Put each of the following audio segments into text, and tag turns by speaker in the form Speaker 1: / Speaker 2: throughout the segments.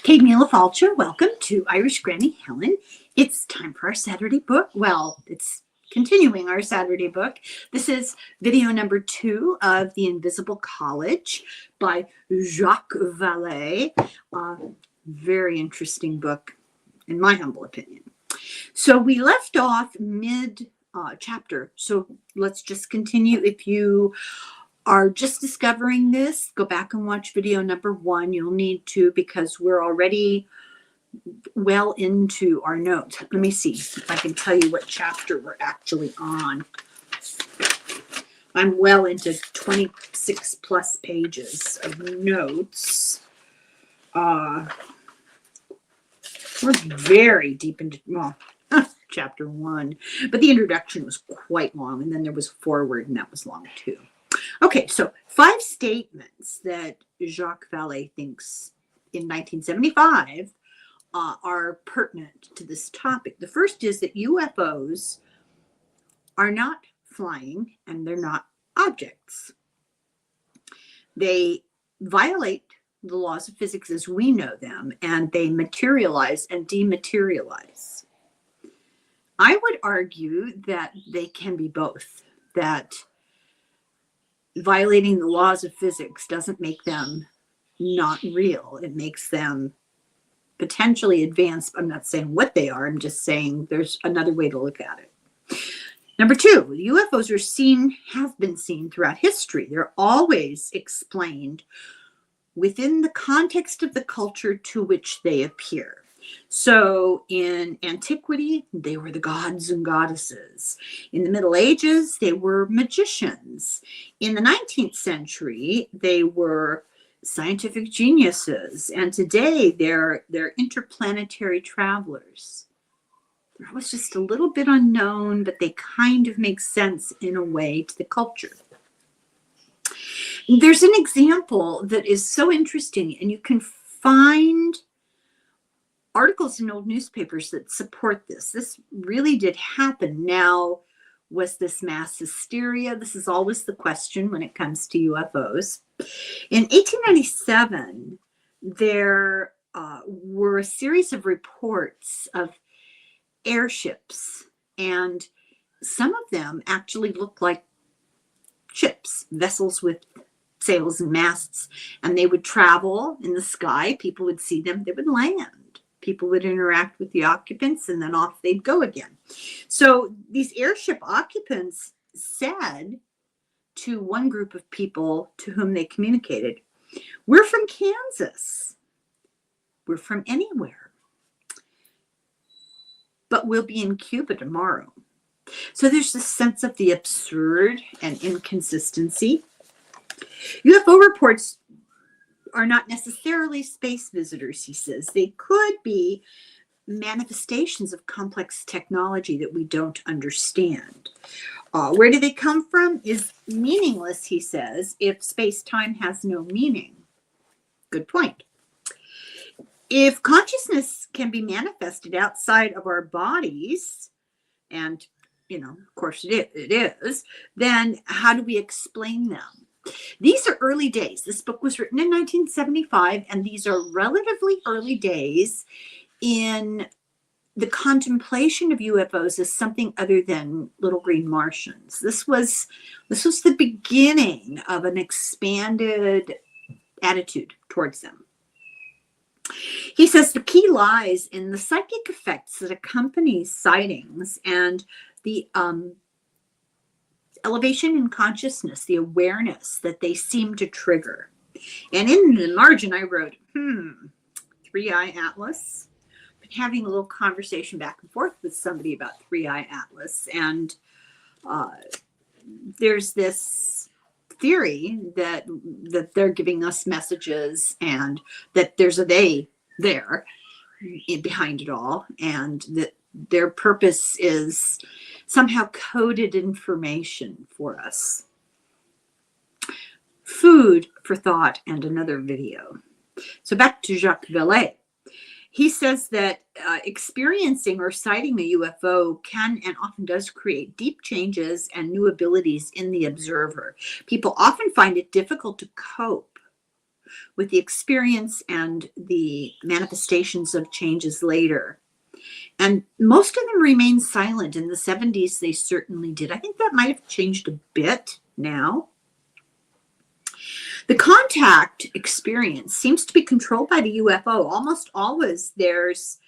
Speaker 1: Kate Mila Falcher, welcome to Irish Granny Helen. It's time for our Saturday book. Well, it's continuing our Saturday book. This is video number 2 of The Invisible College by Jacques Vallee. Very interesting book, in my humble opinion. So we left off mid-chapter. So let's just continue. If you are just discovering this, go back and watch video number 1. You'll need to, because we're already well into our notes. Let me see if I can tell you what chapter we're actually on. I'm well into 26 plus pages of notes. We're very deep into, well, chapter 1, but the introduction was quite long, and then there was forward, and that was long too. Okay, so 5 statements that Jacques Vallee thinks in 1975 are pertinent to this topic. The first is that UFOs are not flying and they're not objects. They violate the laws of physics as we know them, and they materialize and dematerialize. I would argue that they can be both, that violating the laws of physics doesn't make them not real. It makes them potentially advanced. I'm not saying what they are. I'm just saying there's another way to look at it. Number 2, UFOs have been seen throughout history. They're always explained within the context of the culture to which they appear. So in antiquity, they were the gods and goddesses. In the Middle Ages, they were magicians. In the 19th century, they were scientific geniuses. And today, they're interplanetary travelers. That was just a little bit unknown, but they kind of make sense in a way to the culture. There's an example that is so interesting, and you can find articles in old newspapers that support this. This really did happen. Now, was this mass hysteria? This is always the question when it comes to UFOs. In 1897, there were a series of reports of airships, and some of them actually looked like ships, vessels with sails and masts, and they would travel in the sky. People would see them. They would land. People would interact with the occupants, and then off they'd go again. So these airship occupants said to one group of people to whom they communicated, "We're from Kansas. We're from anywhere. But we'll be in Cuba tomorrow." So there's this sense of the absurd and inconsistency. UFO reports are not necessarily space visitors, he says. They could be manifestations of complex technology that we don't understand. Where do they come from is meaningless, he says, if space-time has no meaning. Good point. If consciousness can be manifested outside of our bodies, and, of course it is, then how do we explain them? These are early days. This book was written in 1975, and these are relatively early days in the contemplation of UFOs as something other than little green Martians. This was the beginning of an expanded attitude towards them. He says the key lies in the psychic effects that accompany sightings and the elevation in consciousness, the awareness that they seem to trigger. And in the margin, I wrote, Three-Eye Atlas. Been having a little conversation back and forth with somebody about Three-Eye Atlas. And there's this theory that they're giving us messages, and that there's a they there behind it all, and that their purpose is somehow coded information for us. Food for thought and another video. So back to Jacques Vallee. He says that experiencing or sighting a UFO can and often does create deep changes and new abilities in the observer. People often find it difficult to cope with the experience and the manifestations of changes later. And most of them remain silent. In the 70s, they certainly did. I think that might have changed a bit now. The contact experience seems to be controlled by the UFO. Almost always there's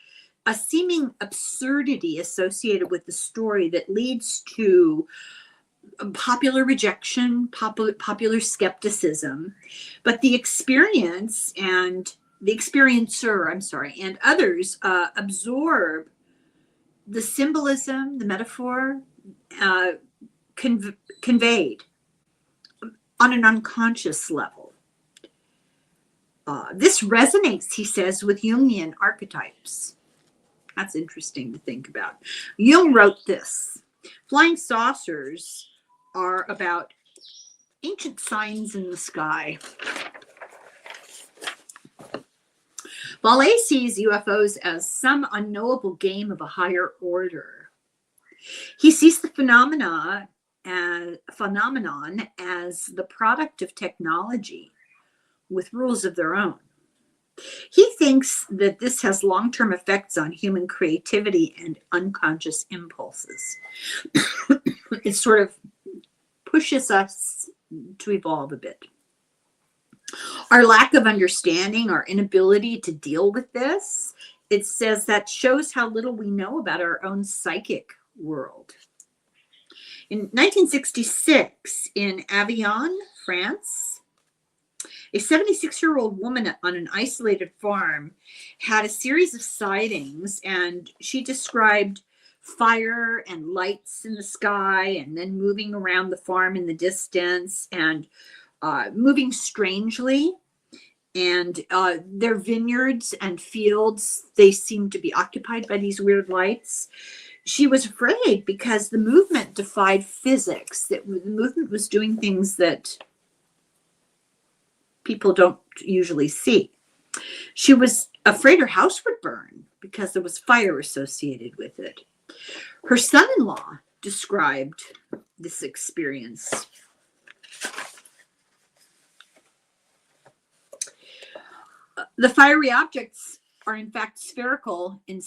Speaker 1: a seeming absurdity associated with the story that leads to popular rejection, popular skepticism. But the experience and the experiencer, and others absorb the symbolism, the metaphor conveyed on an unconscious level. This resonates, he says, with Jungian archetypes. That's interesting to think about. Jung wrote this: flying saucers are about ancient signs in the sky. Vallee sees UFOs as some unknowable game of a higher order. He sees the phenomenon as the product of technology with rules of their own. He thinks that this has long-term effects on human creativity and unconscious impulses. It sort of pushes us to evolve a bit. Our lack of understanding, our inability to deal with this, it says that shows how little we know about our own psychic world. In 1966, in Avignon, France, a 76-year-old woman on an isolated farm had a series of sightings, and she described fire and lights in the sky and then moving around the farm in the distance and moving strangely. And their vineyards and fields, they seemed to be occupied by these weird lights. She was afraid because the movement defied physics, that the movement was doing things that people don't usually see. She was afraid her house would burn because there was fire associated with it. Her son-in-law described this experience. The fiery objects are in fact spherical in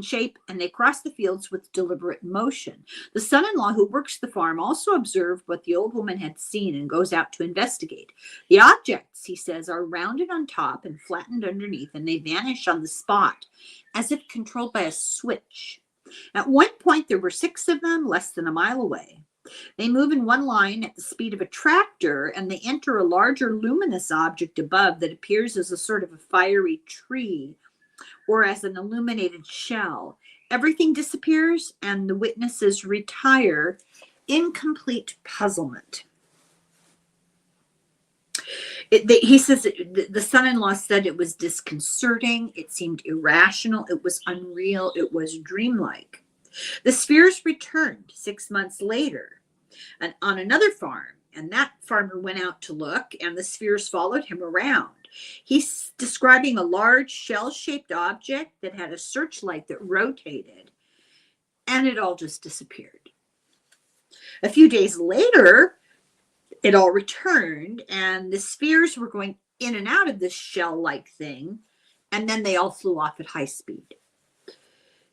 Speaker 1: shape, and they cross the fields with deliberate motion. The son-in-law who works the farm also observed what the old woman had seen and goes out to investigate. The objects, he says, are rounded on top and flattened underneath, and they vanish on the spot as if controlled by a switch. At one point, there were 6 of them less than a mile away. They move in one line at the speed of a tractor, and they enter a larger luminous object above that appears as a sort of a fiery tree or as an illuminated shell. Everything disappears, and the witnesses retire in complete puzzlement. He says the son-in-law said it was disconcerting, it seemed irrational, it was unreal, it was dreamlike. The spheres returned 6 months later and on another farm, and that farmer went out to look, and the spheres followed him around. He's describing a large shell-shaped object that had a searchlight that rotated, and it all just disappeared. A few days later, it all returned, and the spheres were going in and out of this shell-like thing, and then they all flew off at high speed.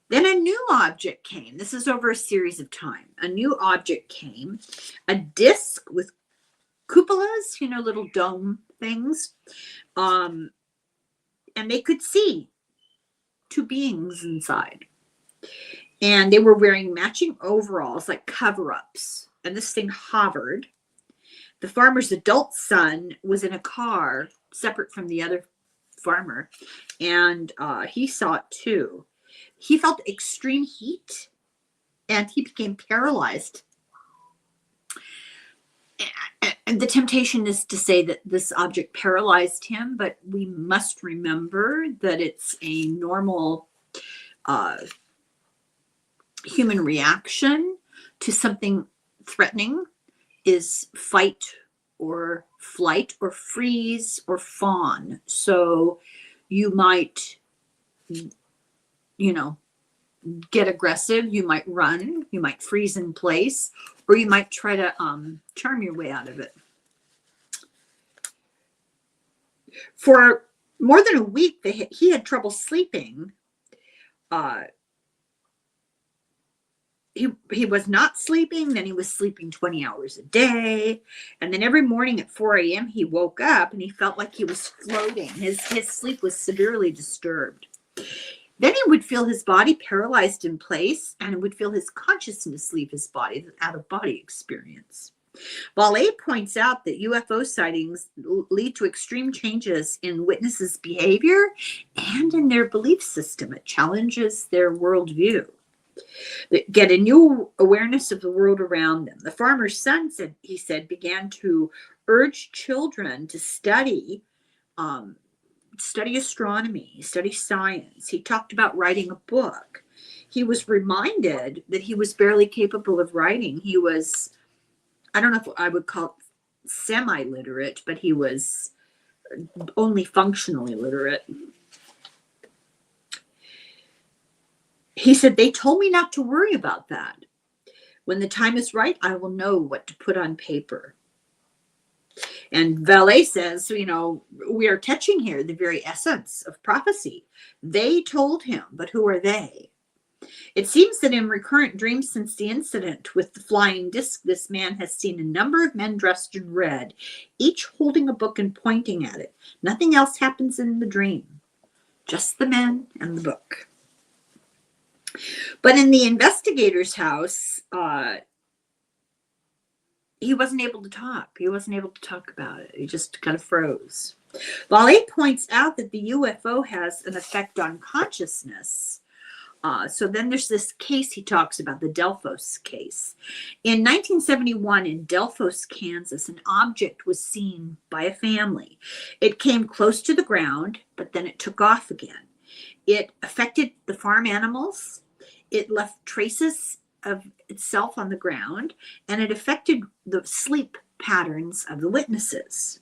Speaker 1: Then a new object came. This is over a series of time. A new object came, a disc with cupolas, little dome things, and they could see 2 beings inside. And they were wearing matching overalls, like cover-ups, and this thing hovered. The farmer's adult son was in a car separate from the other farmer, and he saw it too. He felt extreme heat, and he became paralyzed. And the temptation is to say that this object paralyzed him, but we must remember that it's a normal human reaction to something threatening is fight or flight or freeze or fawn. So you might, get aggressive, you might run, you might freeze in place, or you might try to charm your way out of it. For more than a week, he had trouble sleeping. He was not sleeping, then he was sleeping 20 hours a day, and then every morning at 4 a.m. he woke up and he felt like he was floating. His sleep was severely disturbed. Then he would feel his body paralyzed in place, and would feel his consciousness leave his body, the out-of-body experience. Vallee points out that UFO sightings lead to extreme changes in witnesses' behavior and in their belief system. It challenges their worldview. They get a new awareness of the world around them. The farmer's son he said, began to urge children to study astronomy, study science. He talked about writing a book. He was reminded that he was barely capable of writing. He was, I don't know if I would call it semi-literate, but he was only functionally literate. He said, they told me not to worry about that. When the time is right, I will know what to put on paper. And Vallee says, we are touching here the very essence of prophecy. They told him, but who are they? It seems that in recurrent dreams since the incident with the flying disc, this man has seen a number of men dressed in red, each holding a book and pointing at it. Nothing else happens in the dream, just the men and the book. But in the investigator's house, he wasn't able to talk. He wasn't able to talk about it. He just kind of froze. Vallee points out that the UFO has an effect on consciousness. So then there's this case he talks about, the Delphos case. In 1971 in Delphos, Kansas, an object was seen by a family. It came close to the ground, but then it took off again. It affected the farm animals. It left traces of itself on the ground, and it affected the sleep patterns of the witnesses.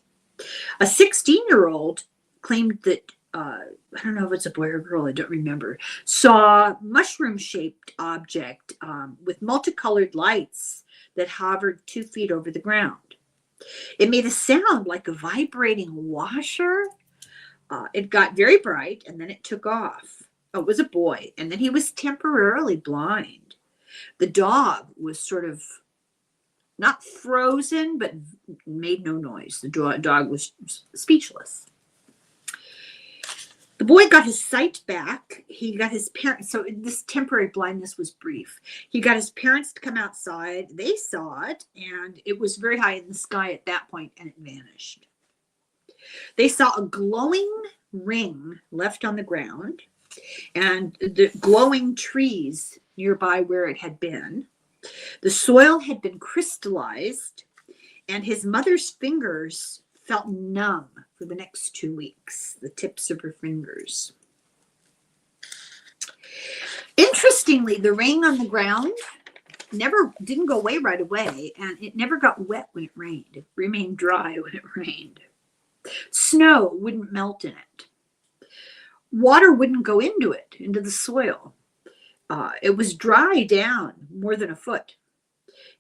Speaker 1: A 16-year-old claimed that, I don't know if it's a boy or girl, I don't remember, saw mushroom-shaped object with multicolored lights that hovered 2 feet over the ground. It made a sound like a vibrating washer. It got very bright, and then it took off. Oh, it was a boy, and then he was temporarily blind. The dog was sort of not frozen, but made no noise. The dog was speechless. The boy got his sight back. He got his parents. So this temporary blindness was brief. He got his parents to come outside. They saw it, and it was very high in the sky at that point, and it vanished. They saw a glowing ring left on the ground, and the glowing trees nearby where it had been. The soil had been crystallized, and his mother's fingers felt numb for the next 2 weeks, the tips of her fingers. Interestingly, the ring on the ground didn't go away right away, and it never got wet when it rained. It remained dry when it rained. Snow wouldn't melt in it. Water wouldn't go into the soil. It was dry down more than a foot.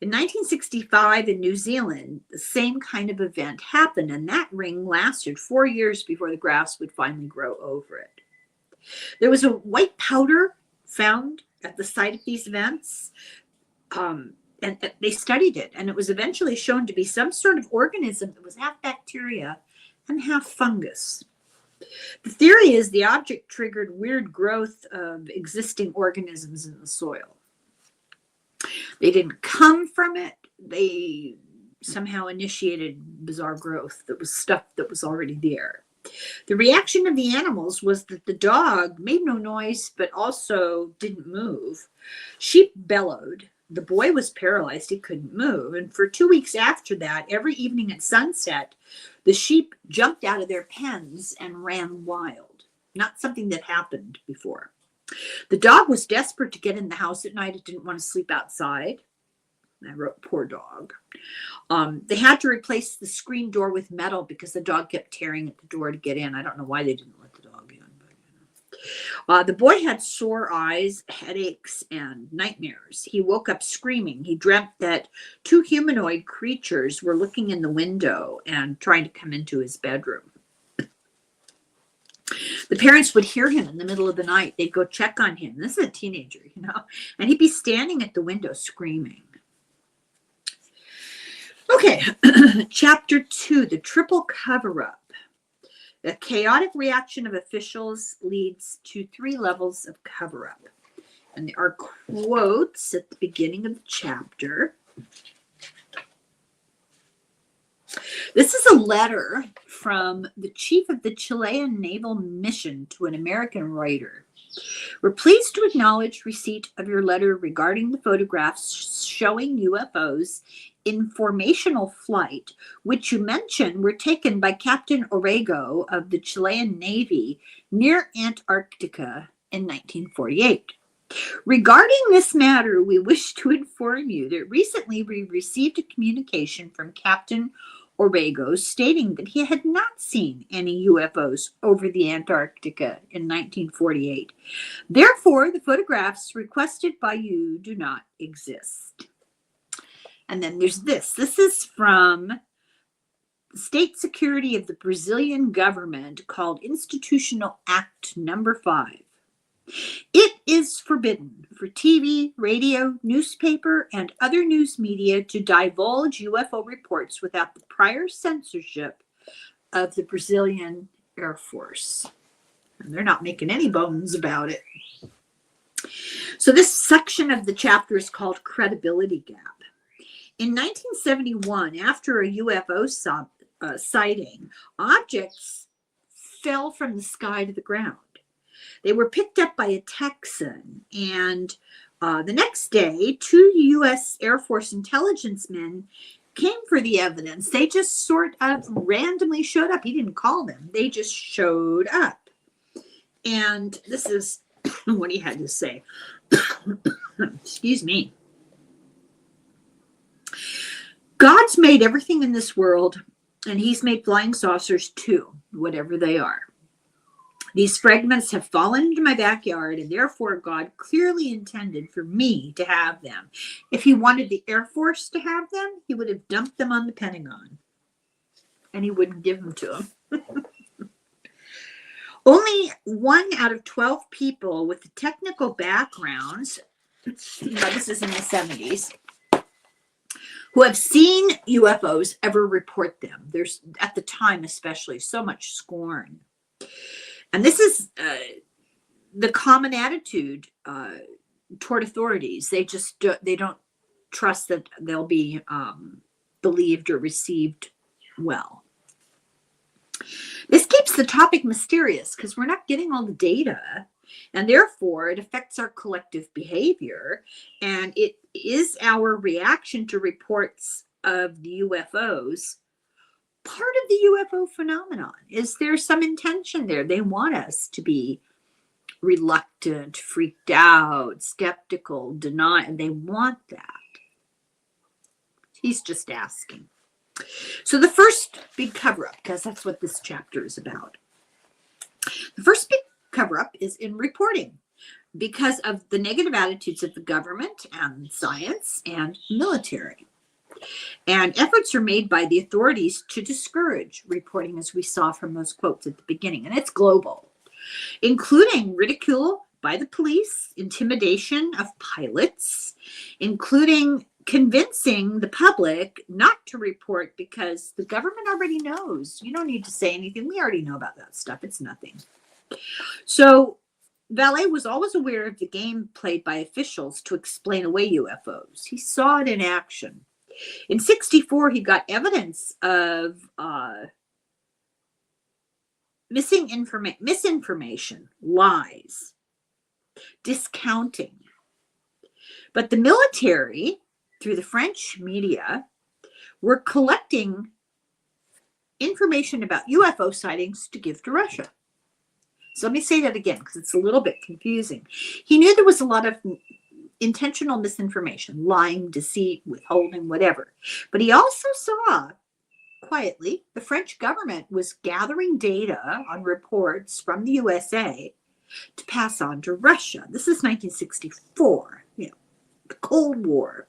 Speaker 1: In 1965 in New Zealand, the same kind of event happened, and that ring lasted 4 years before the grass would finally grow over it. There was a white powder found at the site of these events, and they studied it, and it was eventually shown to be some sort of organism that was half bacteria and half fungus. The theory is the object triggered weird growth of existing organisms in the soil. They didn't come from it. They somehow initiated bizarre growth that was stuff that was already there. The reaction of the animals was that the dog made no noise, but also didn't move. Sheep bellowed. The boy was paralyzed. He couldn't move. And for 2 weeks after that, every evening at sunset, the sheep jumped out of their pens and ran wild. Not something that happened before. The dog was desperate to get in the house at night. It didn't want to sleep outside. I wrote, poor dog. They had to replace the screen door with metal because the dog kept tearing at the door to get in. I don't know why they didn't let the dog in. But, the boy had sore eyes, headaches, and nightmares. He woke up screaming. He dreamt that 2 humanoid creatures were looking in the window and trying to come into his bedroom. The parents would hear him in the middle of the night. They'd go check on him. This is a teenager, and he'd be standing at the window screaming. Okay, Chapter 2, the triple cover-up. The chaotic reaction of officials leads to 3 levels of cover-up. And there are quotes at the beginning of the chapter. This is a letter from the chief of the Chilean Naval Mission to an American writer. We're pleased to acknowledge receipt of your letter regarding the photographs showing UFOs in formational flight, which you mention were taken by Captain Orrego of the Chilean Navy near Antarctica in 1948. Regarding this matter, we wish to inform you that recently we received a communication from Captain Orrego stating that he had not seen any UFOs over the Antarctica in 1948. Therefore, the photographs requested by you do not exist. And then there's this. This is from State Security of the Brazilian government called Institutional Act Number 5. It is forbidden for TV, radio, newspaper, and other news media to divulge UFO reports without the prior censorship of the Brazilian Air Force. And they're not making any bones about it. So this section of the chapter is called Credibility Gap. In 1971, after a UFO sighting, objects fell from the sky to the ground. They were picked up by a Texan, and the next day, 2 U.S. Air Force intelligence men came for the evidence. They just sort of randomly showed up. He didn't call them. They just showed up. And this is what he had to say. Excuse me. God's made everything in this world, and he's made flying saucers too, whatever they are. These fragments have fallen into my backyard, and therefore God clearly intended for me to have them. If he wanted the Air Force to have them, he would have dumped them on the Pentagon, and he wouldn't give them to them. Only 1 out of 12 people with the technical backgrounds, this is in the 70s, who have seen UFOs ever report them. There's, at the time especially, so much scorn. And this is the common attitude toward authorities. They don't trust that they'll be believed or received well. This keeps the topic mysterious because we're not getting all the data, and therefore it affects our collective behavior, and it is our reaction to reports of the UFOs. Part of the UFO phenomenon. Is there some intention there? They want us to be reluctant, freaked out, skeptical, deny, and they want that. He's just asking. So the first big cover-up, because that's what this chapter is about. The first big cover-up is in reporting because of the negative attitudes of the government and science and military. And efforts are made by the authorities to discourage reporting, as we saw from those quotes at the beginning. And it's global, including ridicule by the police, intimidation of pilots, including convincing the public not to report because the government already knows. You don't need to say anything. We already know about that stuff. It's nothing. So Vallee was always aware of the game played by officials to explain away UFOs. He saw it in action. In 1964, he got evidence of misinformation, lies, discounting. But the military, through the French media, were collecting information about UFO sightings to give to Russia. So let me say that again because it's a little bit confusing. He knew there was a lot of intentional misinformation, lying, deceit, withholding, whatever. But he also saw, quietly, the French government was gathering data on reports from the USA to pass on to Russia. This is 1964, the Cold War.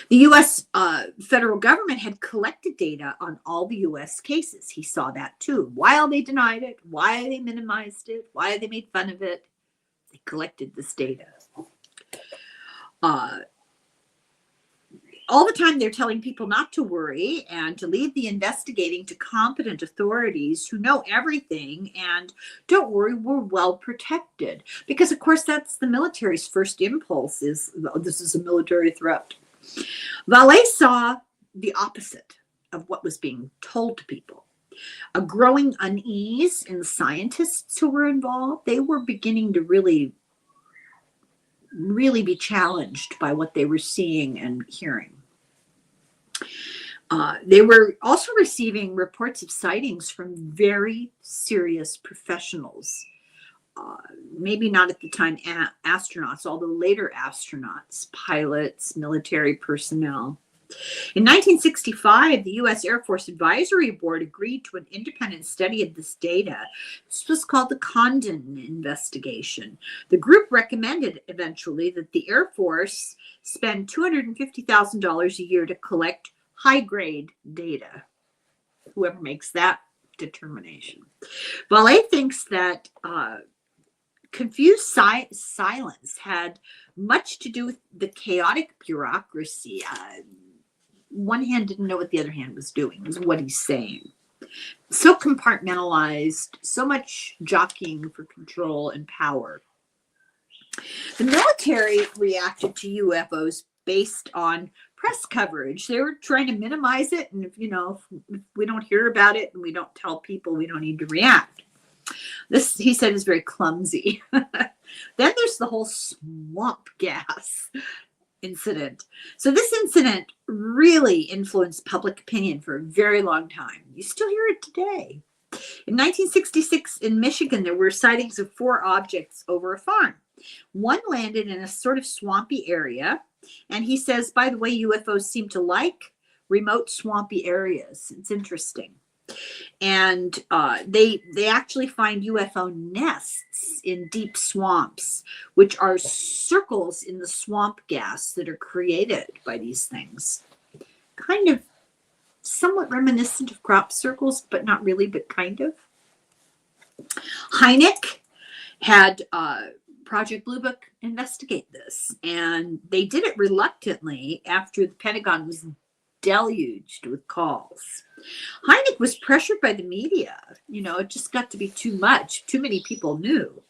Speaker 1: The U.S. Federal government had collected data on all the U.S. cases. He saw that too. While they denied it, why they minimized it, why they made fun of it, they collected this data. All the time they're telling people not to worry and to leave the investigating to competent authorities who know everything, and don't worry, we're well protected. Because of course that's the military's first impulse, is this is a military threat. Vallee saw the opposite of what was being told to people. A growing unease in the scientists who were involved. They were beginning to really be challenged by what they were seeing and hearing. They were also receiving reports of sightings from very serious professionals. Maybe not at the time astronauts, although later astronauts, pilots, military personnel. In 1965, the U.S. Air Force Advisory Board agreed to an independent study of this data. This was called the Condon investigation. The group recommended eventually that the Air Force spend $250,000 a year to collect high-grade data. Whoever makes that determination. Vallee thinks that confused silence had much to do with the chaotic bureaucracy. One hand didn't know what the other hand was doing, was what he's saying. So compartmentalized, so much jockeying for control and power. The military reacted to UFOs based on press coverage. They were trying to minimize it, and if we don't hear about it and we don't tell people, we don't need to react. This, he said, is very clumsy. Then there's the whole swamp gas incident. So this incident really influenced public opinion for a very long time. You still hear it today. In 1966 in Michigan, there were sightings of 4 objects over a farm. One landed in a sort of swampy area, and he says, by the way, UFOs seem to like remote swampy areas. It's interesting. And they actually find UFO nests in deep swamps, which are circles in the swamp gas that are created by these things. Kind of somewhat reminiscent of crop circles, but not really, but kind of. Hynek had Project Blue Book investigate this, and they did it reluctantly after the Pentagon was deluged with calls. Hynek was pressured by the media. It just got to be too much. Too many people knew.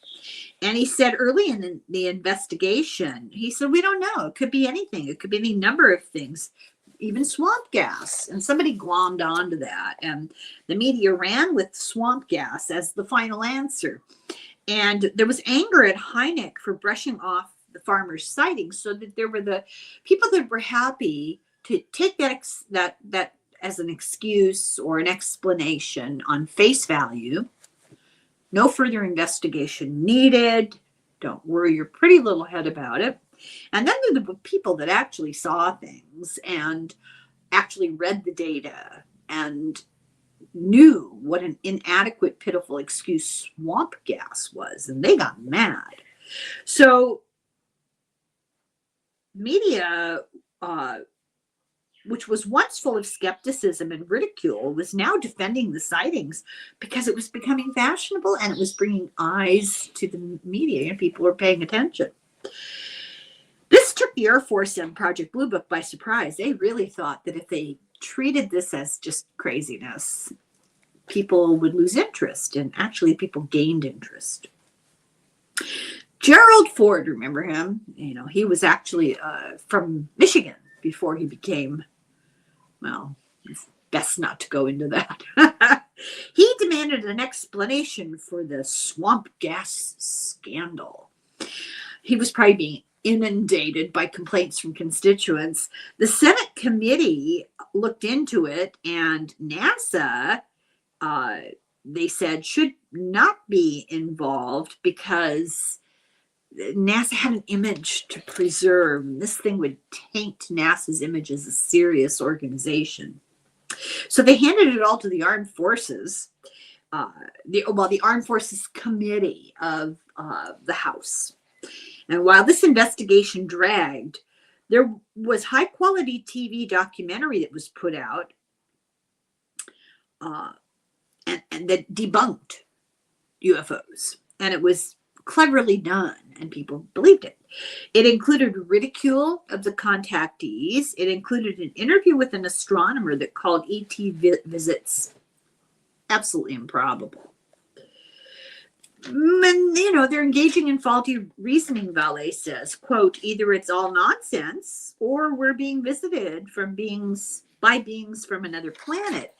Speaker 1: And he said early in the investigation, he said, we don't know. It could be anything. It could be any number of things, even swamp gas. And somebody glommed onto that. And the media ran with swamp gas as the final answer. And there was anger at Hynek for brushing off the farmers' sightings, so that there were the people that were happy to take that as an excuse or an explanation on face value. No further investigation needed. Don't worry your pretty little head about it. And then there were the people that actually saw things and actually read the data and knew what an inadequate, pitiful excuse swamp gas was, and they got mad. So media, which was once full of skepticism and ridicule, was now defending the sightings because it was becoming fashionable and it was bringing eyes to the media, and people were paying attention. This took the Air Force and Project Blue Book by surprise. They really thought that if they treated this as just craziness, people would lose interest, and actually people gained interest. Gerald Ford, remember him? He was actually from Michigan before he became, well, it's best not to go into that. He demanded an explanation for the swamp gas scandal. He was probably being inundated by complaints from constituents. The Senate committee looked into it, and NASA, they said, should not be involved because NASA had an image to preserve. And this thing would taint NASA's image as a serious organization. So they handed it all to the Armed Forces, the Armed Forces Committee of the House. And while this investigation dragged, There was high quality TV documentary that was put out and that debunked UFOs. And it was cleverly done, and people believed it. It included ridicule of the contactees. It included an interview with an astronomer that called ET visits absolutely improbable. And, they're engaging in faulty reasoning, Vallee says. Quote, either it's all nonsense or we're being visited by beings from another planet.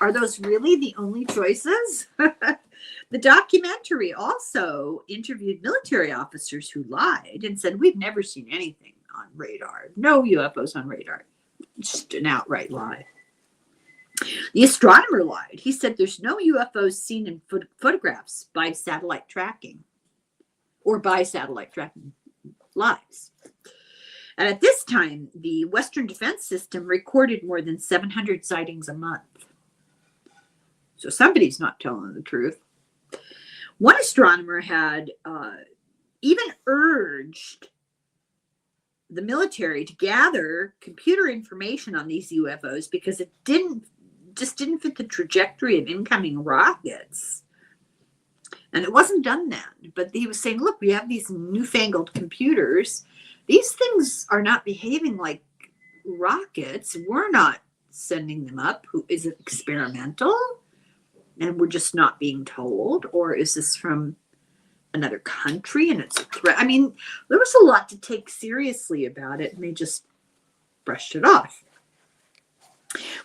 Speaker 1: Are those really the only choices? The documentary also interviewed military officers who lied and said, we've never seen anything on radar. No UFOs on radar. Just an outright lie. The astronomer lied. He said there's no UFOs seen in photographs by satellite tracking. Lies. And at this time, the Western Defense System recorded more than 700 sightings a month. So somebody's not telling the truth. One astronomer had even urged the military to gather computer information on these UFOs because it didn't fit the trajectory of incoming rockets. And it wasn't done then. But he was saying, look, we have these newfangled computers. These things are not behaving like rockets. We're not sending them up. Is it experimental? And we're just not being told? Or is this from another country and it's a threat? I mean, there was a lot to take seriously about it, and they just brushed it off,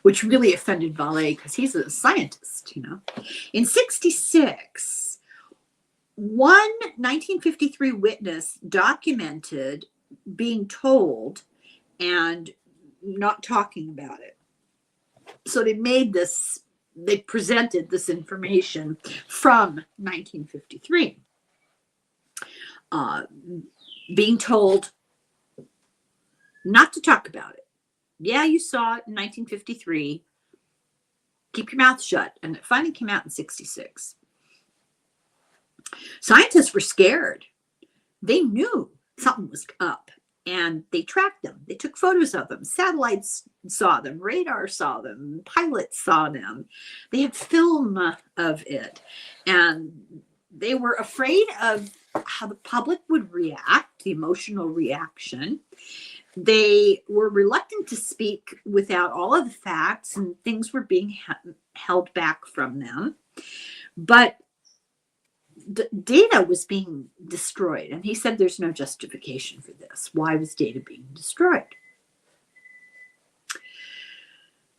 Speaker 1: which really offended Vallee because he's a scientist, In 1966, one 1953 witness documented being told and not talking about it. So they presented this information from 1953. Being told not to talk about it. Yeah, you saw it in 1953. Keep your mouth shut. And it finally came out in 1966. Scientists were scared. They knew something was up. And they tracked them. They took photos of them. Satellites saw them. Radar saw them. Pilots saw them. They had film of it. And they were afraid of how the public would react, the emotional reaction. They were reluctant to speak without all of the facts, and things were being held back from them. But the data was being destroyed, and he said there's no justification for this. Why was data being destroyed?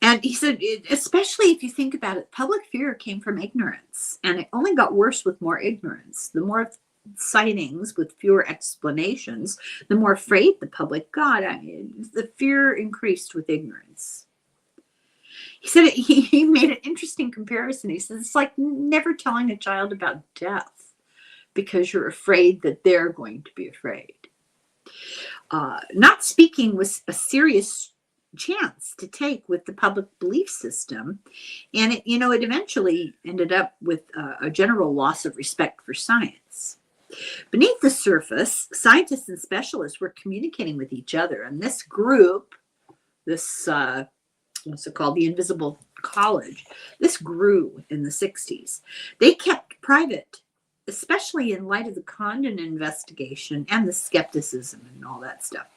Speaker 1: And he said, especially if you think about it, public fear came from ignorance, and it only got worse with more ignorance. The more sightings with fewer explanations, the more afraid the public got. The fear increased with ignorance. He said he made an interesting comparison. He said it's like never telling a child about death because you're afraid that they're going to be afraid. Not speaking was a serious chance to take with the public belief system, and it eventually ended up with a general loss of respect for science. Beneath the surface, scientists and specialists were communicating with each other, and this group, what's it called, the Invisible College, this grew in the 60s. They kept private, especially in light of the Condon investigation and the skepticism and all that stuff.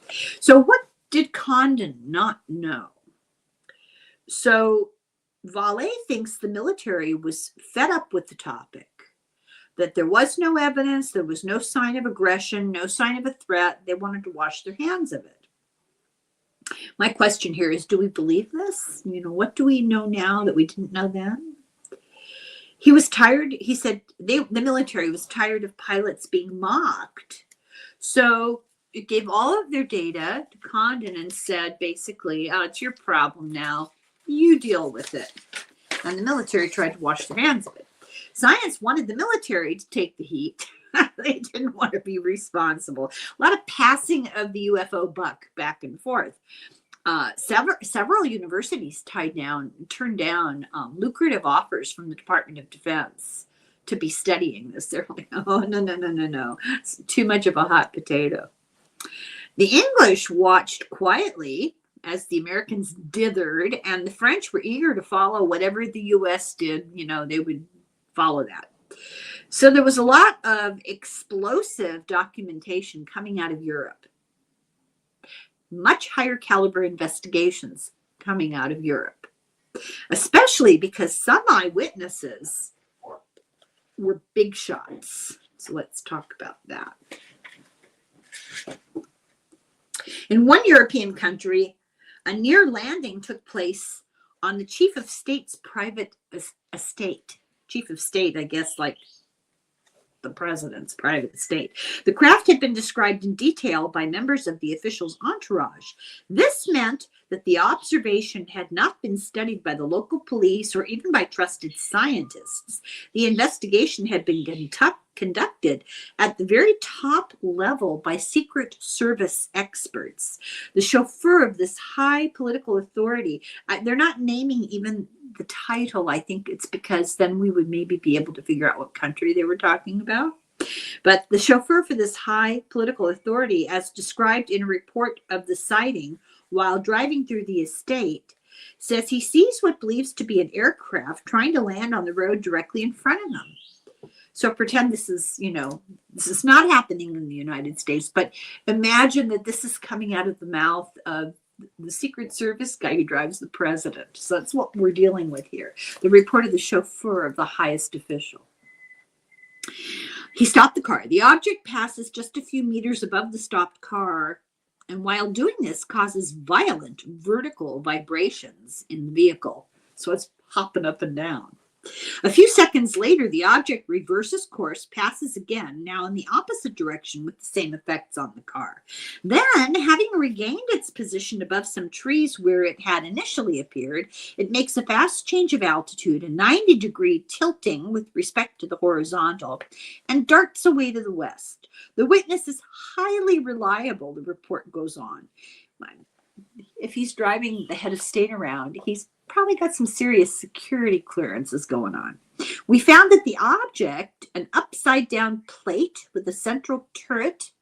Speaker 1: So what did Condon not know? So Vallee thinks the military was fed up with the topic, that there was no evidence, there was no sign of aggression, no sign of a threat. They wanted to wash their hands of it. My question here is, do we believe this? What do we know now that we didn't know then? He was tired. He said the military was tired of pilots being mocked. So it gave all of their data to Condon and said, basically, it's your problem now. You deal with it. And the military tried to wash their hands of it. Science wanted the military to take the heat. They didn't want to be responsible. A lot of passing of the UFO buck back and forth. Several universities turned down lucrative offers from the Department of Defense to be studying this. They're like, oh, no. It's too much of a hot potato. The English watched quietly as the Americans dithered, and the French were eager to follow whatever the U.S. did. They would follow that. So there was a lot of explosive documentation coming out of Europe, much higher caliber investigations coming out of Europe, especially because some eyewitnesses were big shots. So let's talk about that. In one European country, a near landing took place on the chief of state's private estate. Chief of state, I guess, like the president's private estate. The craft had been described in detail by members of the official's entourage. This meant that the observation had not been studied by the local police or even by trusted scientists. The investigation had been conducted at the very top level by Secret Service experts. The chauffeur of this high political authority, they're not naming even the title. I think it's because then we would maybe be able to figure out what country they were talking about. But the chauffeur for this high political authority, as described in a report of the sighting while driving through the estate, says he sees what believes to be an aircraft trying to land on the road directly in front of him. So pretend this is not happening in the United States, but imagine that this is coming out of the mouth of the Secret Service guy who drives the president. So that's what we're dealing with here. The report of the chauffeur of the highest official. He stopped the car. The object passes just a few meters above the stopped car, and while doing this causes violent vertical vibrations in the vehicle. So it's hopping up and down. A few seconds later, the object reverses course, passes again, now in the opposite direction with the same effects on the car. Then, having regained its position above some trees where it had initially appeared, it makes a fast change of altitude, a 90-degree tilting with respect to the horizontal, and darts away to the west. The witness is highly reliable, the report goes on. If he's driving the head of state around, he's probably got some serious security clearances going on. We found that the object, an upside down plate with a central turret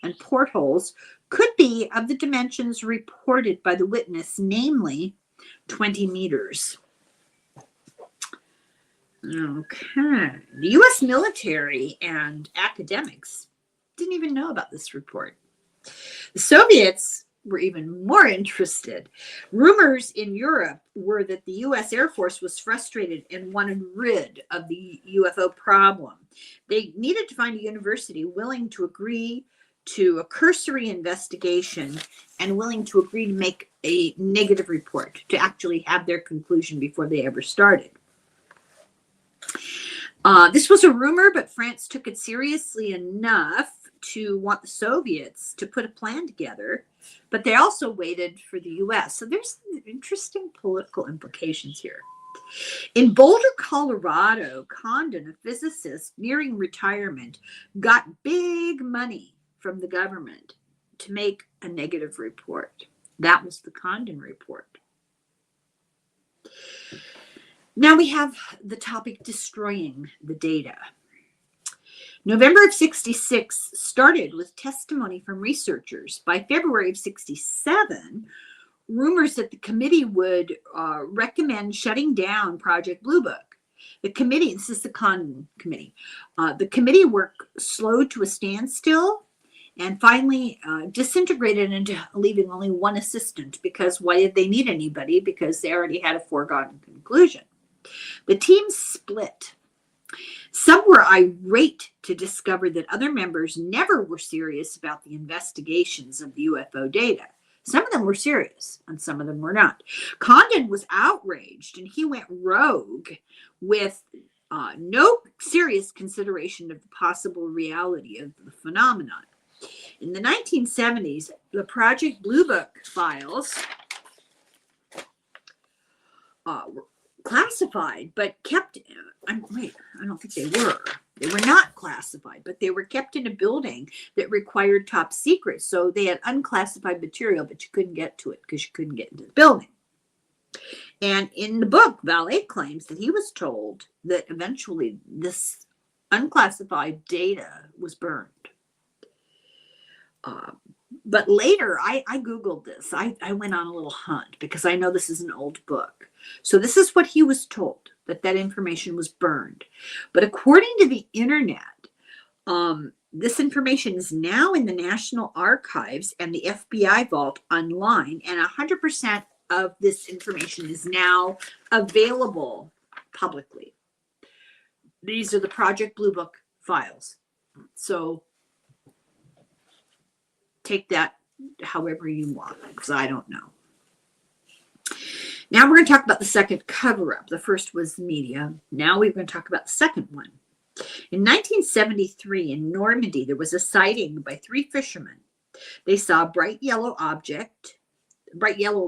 Speaker 1: and portholes, could be of the dimensions reported by the witness, namely 20 meters. Okay. The U.S. military and academics didn't even know about this report. The Soviets were even more interested. Rumors in Europe were that the U.S. Air Force was frustrated and wanted rid of the UFO problem. They needed to find a university willing to agree to a cursory investigation and willing to agree to make a negative report, to actually have their conclusion before they ever started. This was a rumor, but France took it seriously enough to want the Soviets to put a plan together, but they also waited for the U.S. So there's interesting political implications here. In Boulder, Colorado, Condon, a physicist nearing retirement, got big money from the government to make a negative report. That was the Condon report. Now we have the topic destroying the data. November of 66 started with testimony from researchers. By February of 67, rumors that the committee would recommend shutting down Project Blue Book. The committee, this is the Condon committee, the committee work slowed to a standstill and finally disintegrated into leaving only one assistant, because why did they need anybody? Because they already had a foregone conclusion. The team split. Some were irate to discover that other members never were serious about the investigations of the UFO data. Some of them were serious and some of them were not. Condon was outraged and he went rogue with no serious consideration of the possible reality of the phenomenon. In the 1970s, the Project Blue Book files were classified, but kept, I don't think they were. They were not classified, but they were kept in a building that required top secret. So they had unclassified material, but you couldn't get to it because you couldn't get into the building. And in the book, Vallee claims that he was told that eventually this unclassified data was burned. But later, I Googled this. I went on a little hunt because I know this is an old book. So this is what he was told, that that information was burned. But according to the internet, this information is now in the National Archives and the FBI vault online, and 100% of this information is now available publicly. These are the Project Blue Book files. So take that however you want, because I don't know. Now we're going to talk about the second cover-up. The first was media. Now we're going to talk about the second one. In 1973 in Normandy, there was a sighting by 3 fishermen. They saw a bright yellow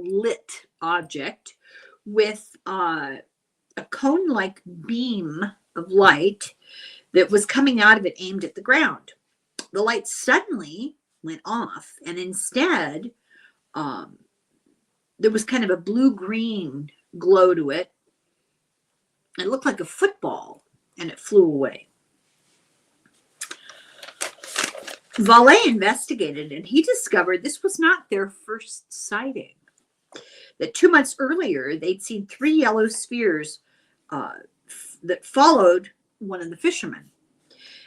Speaker 1: lit object with a cone-like beam of light that was coming out of it aimed at the ground. The light suddenly went off, and instead there was kind of a blue-green glow to it. It looked like a football, and it flew away. Vallee investigated, and he discovered this was not their first sighting. That 2 months earlier, they'd seen 3 yellow spheres that followed one of the fishermen.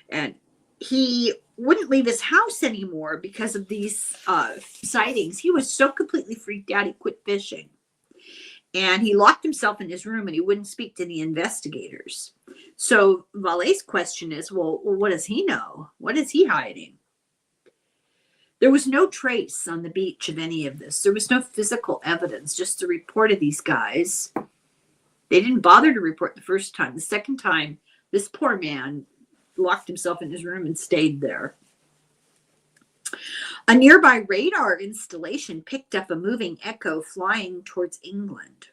Speaker 1: And he wouldn't leave his house anymore because of these sightings. He was so completely freaked out, he quit fishing. And he locked himself in his room, and he wouldn't speak to the investigators. So Vallee's question is, well, what does he know? What is he hiding? There was no trace on the beach of any of this. There was no physical evidence, just the report of these guys. They didn't bother to report the first time. The second time, this poor man locked himself in his room and stayed there. A nearby radar installation picked up a moving echo flying towards England.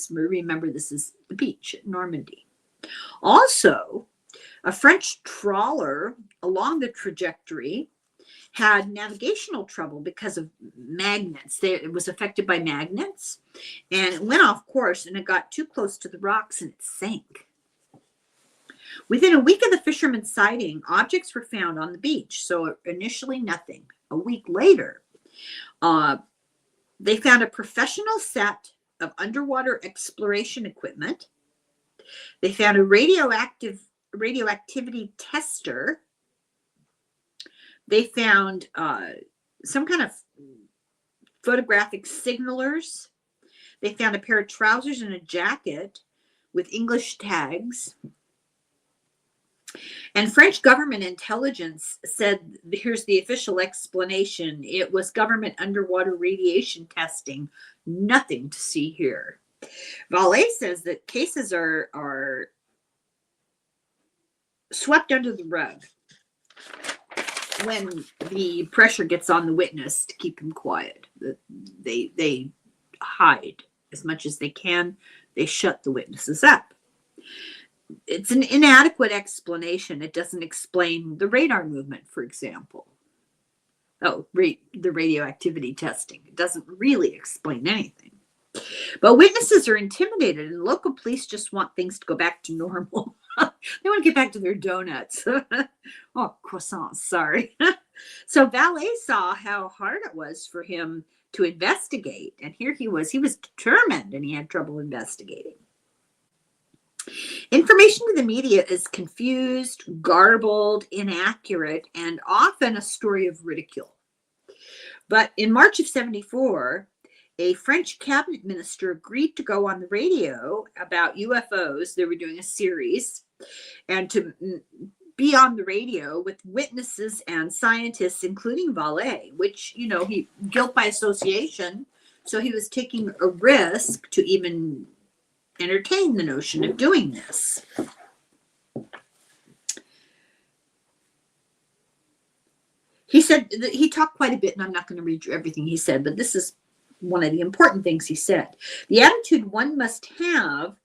Speaker 1: Remember, this is the beach at Normandy. Also, a French trawler along the trajectory had navigational trouble because of magnets. It was affected by magnets, and it went off course, and it got too close to the rocks, and it sank. Within a week of the fisherman's sighting, objects were found on the beach. So initially nothing. A week later, they found a professional set of underwater exploration equipment. They found a radioactivity tester. They found some kind of photographic signalers. They found a pair of trousers and a jacket with English tags. And French government intelligence said, here's the official explanation, it was government underwater radiation testing. Nothing to see here. Vallee says that cases are swept under the rug when the pressure gets on the witness to keep him quiet. They hide as much as they can. They shut the witnesses up. It's an inadequate explanation. It doesn't explain the radar movement, for example. The radioactivity testing. It doesn't really explain anything. But witnesses are intimidated, and local police just want things to go back to normal. They want to get back to their donuts. Oh, croissants, sorry. So Vallee saw how hard it was for him to investigate. And here he was determined, and he had trouble investigating. Information to the media is confused, garbled, inaccurate, and often a story of ridicule. But in March of 1974, a French cabinet minister agreed to go on the radio about UFOs. They were doing a series, and to be on the radio with witnesses and scientists, including Vallee, which, he guilt by association. So he was taking a risk to even entertain the notion of doing this. He said that he talked quite a bit, and I'm not going to read you everything he said, but this is one of the important things he said. The attitude one must have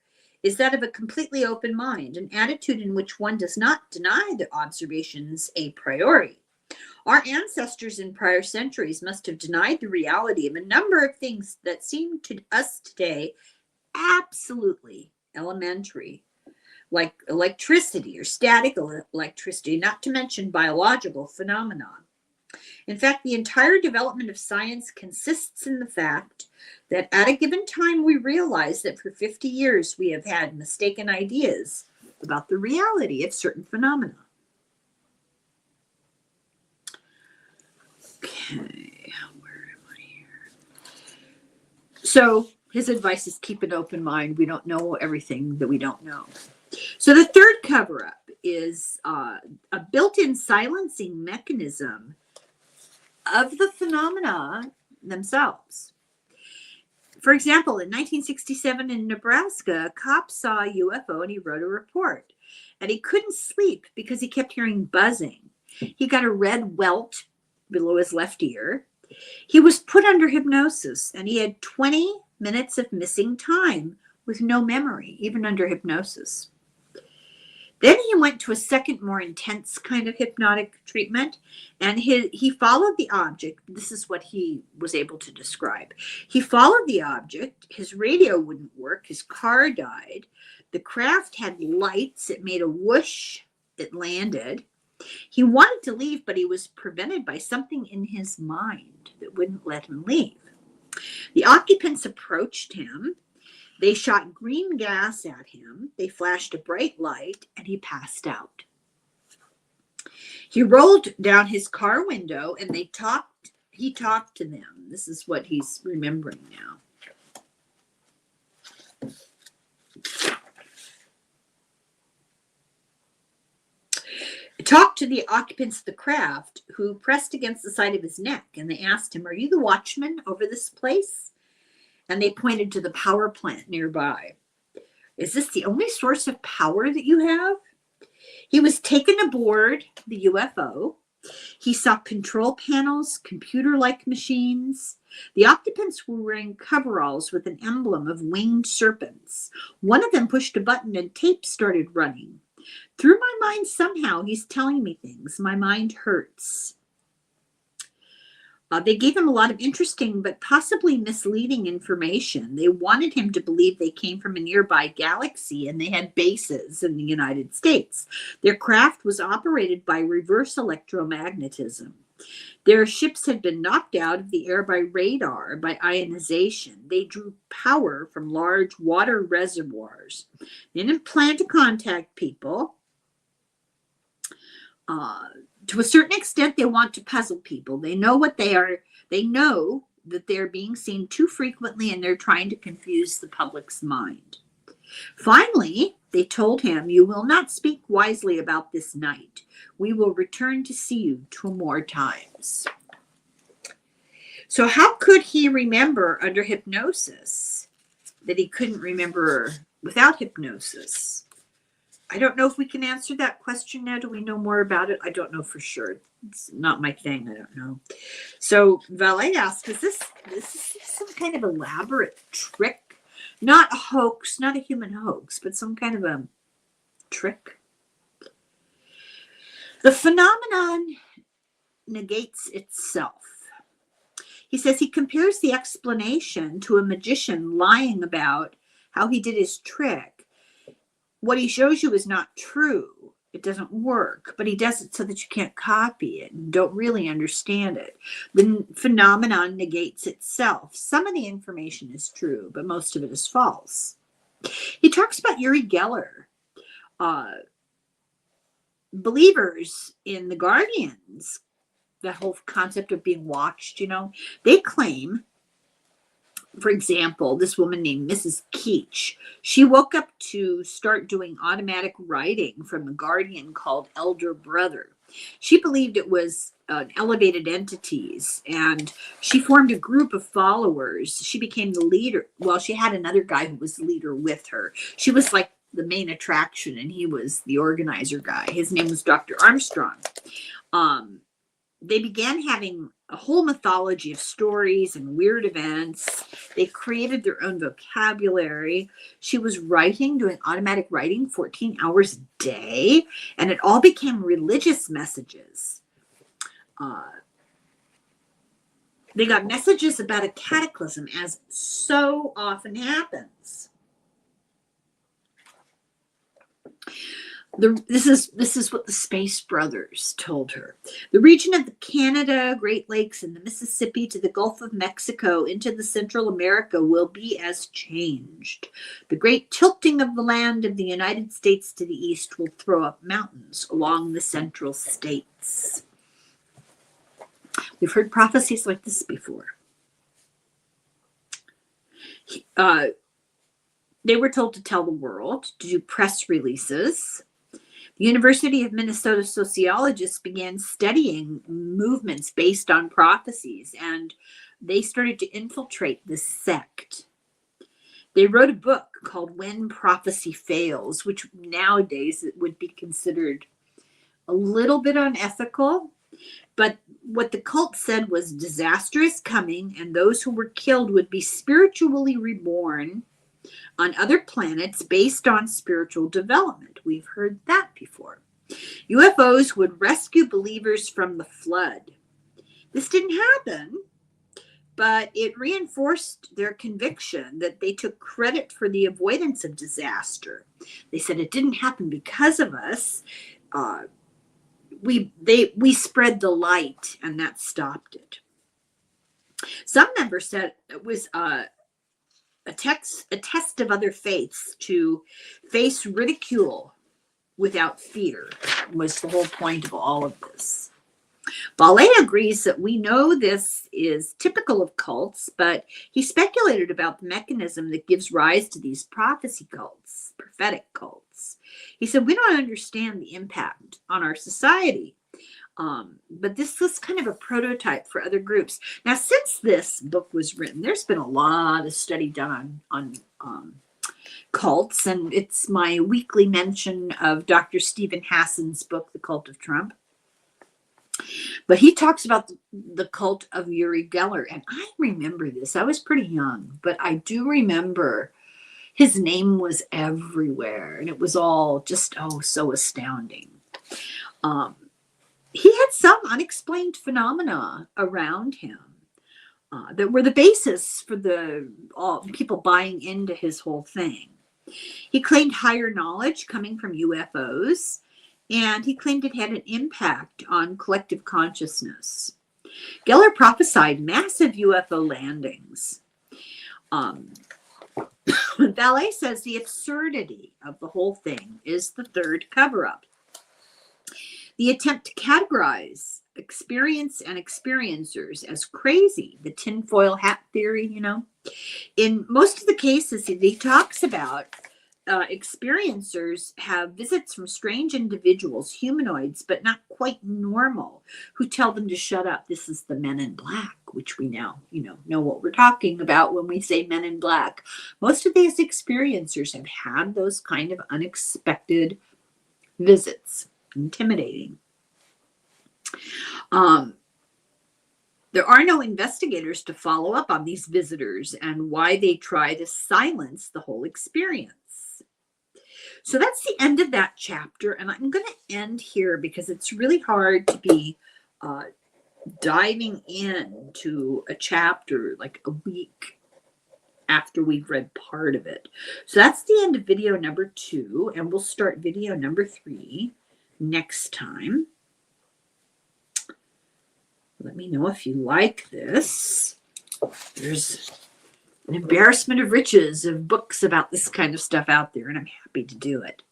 Speaker 1: is that of a completely open mind, an attitude in which one does not deny the observations a priori. Our ancestors in prior centuries must have denied the reality of a number of things that seem to us today absolutely elementary, like electricity or static electricity, not to mention biological phenomenon. In fact, the entire development of science consists in the fact that at a given time we realize that for 50 years we have had mistaken ideas about the reality of certain phenomena. Okay, where am I here? So his advice is keep an open mind. We don't know everything that we don't know. So the third cover-up is a built-in silencing mechanism of the phenomena themselves. For example, in 1967 in Nebraska, a cop saw a UFO and he wrote a report. And he couldn't sleep because he kept hearing buzzing. He got a red welt below his left ear. He was put under hypnosis and he had 20 minutes of missing time with no memory, even under hypnosis. Then he went to a second, more intense kind of hypnotic treatment, and he followed the object. This is what he was able to describe. He followed the object. His radio wouldn't work. His car died. The craft had lights. It made a whoosh. It landed. He wanted to leave, but he was prevented by something in his mind that wouldn't let him leave. The occupants approached him. They shot green gas at him. They flashed a bright light, and he passed out. He rolled down his car window, and he talked to them. This is what he's remembering now. He talked to the occupants of the craft, who pressed against the side of his neck, and they asked him, "Are you the watchman over this place?" And they pointed to the power plant nearby. "Is this the only source of power that you have?" He was taken aboard the UFO. He saw control panels, computer-like machines. The occupants were wearing coveralls with an emblem of winged serpents. One of them pushed a button and tape started running. "Through my mind somehow, he's telling me things. My mind hurts." They gave him a lot of interesting but possibly misleading information. They wanted him to believe they came from a nearby galaxy and they had bases in the United States. Their craft was operated by reverse electromagnetism. Their ships had been knocked out of the air by radar, by ionization. They drew power from large water reservoirs. They didn't plan to contact people. To a certain extent, they want to puzzle people. They know what they are. They know that they're being seen too frequently, and they're trying to confuse the public's mind. Finally, they told him, "You will not speak wisely about this night. We will return to see you 2 more times." So how could he remember under hypnosis that he couldn't remember without hypnosis? I don't know if we can answer that question now. Do we know more about it? I don't know for sure. It's not my thing. I don't know. So Vallee asked, is this some kind of elaborate trick? Not a hoax, not a human hoax, but some kind of a trick? The phenomenon negates itself. He says he compares the explanation to a magician lying about how he did his trick. What he shows you is not true. It doesn't work, but he does it so that you can't copy it and don't really understand it. The phenomenon negates itself. Some of the information is true, but most of it is false. He talks about Uri Geller. Believers in the Guardians, that whole concept of being watched, they claim, for example, this woman named Mrs. Keach, she woke up to start doing automatic writing from the Guardian called Elder Brother. She believed it was elevated entities, and she formed a group of followers. She became the leader. Well, she had another guy who was the leader with her. She was like the main attraction, and he was the organizer guy. His name was Dr. Armstrong. They began having a whole mythology of stories and weird events. They created their own vocabulary. She was doing automatic writing 14 hours a day, and it all became religious messages. They got messages about a cataclysm, as so often happens. This is what the Space Brothers told her. The region of the Canada, Great Lakes, and the Mississippi to the Gulf of Mexico into the Central America will be as changed. The great tilting of the land of the United States to the east will throw up mountains along the central states. We've heard prophecies like this before. They were told to tell the world, to do press releases. The University of Minnesota sociologists began studying movements based on prophecies, and they started to infiltrate this sect. They wrote a book called When Prophecy Fails, which nowadays would be considered a little bit unethical. But what the cult said was disaster is coming, and those who were killed would be spiritually reborn on other planets based on spiritual development. We've heard that before. UFOs would rescue believers from the flood. This didn't happen, but it reinforced their conviction that they took credit for the avoidance of disaster. They said it didn't happen because of us. We spread the light, and that stopped it. Some members said it was a test of other faiths to face ridicule without fear, was the whole point of all of this. Vallee agrees that we know this is typical of cults, but he speculated about the mechanism that gives rise to these prophecy cults, prophetic cults. He said, we don't understand the impact on our society. But this was kind of a prototype for other groups. Now, since this book was written, there's been a lot of study done on cults, and it's my weekly mention of Dr. Stephen Hassan's book, The Cult of Trump. But he talks about the cult of Uri Geller, and I remember this. I was pretty young, but I do remember his name was everywhere, and it was all just, so astounding. He had some unexplained phenomena around him that were the basis for all people buying into his whole thing. He claimed higher knowledge coming from UFOs, and he claimed it had an impact on collective consciousness. Geller prophesied massive UFO landings. Vallee says the absurdity of the whole thing is the third cover-up. The attempt to categorize experience and experiencers as crazy, the tinfoil hat theory, In most of the cases he talks about, experiencers have visits from strange individuals, humanoids, but not quite normal, who tell them to shut up. This is the Men in Black, which we now, know what we're talking about when we say Men in Black. Most of these experiencers have had those kind of unexpected visits. Intimidating. There are no investigators to follow up on these visitors and why they try to silence the whole experience. So that's the end of that chapter, and I'm going to end here because it's really hard to be diving into a chapter like a week after we've read part of it. So that's the end of video number 2, and we'll start video number 3 next time. Let me know if you like this. There's an embarrassment of riches of books about this kind of stuff out there, and I'm happy to do it.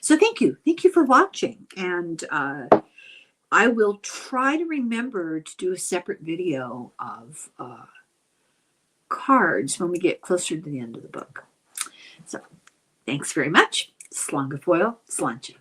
Speaker 1: So thank you. Thank you for watching. And I will try to remember to do a separate video of cards when we get closer to the end of the book. So thanks very much. Slongafoil, Slancha.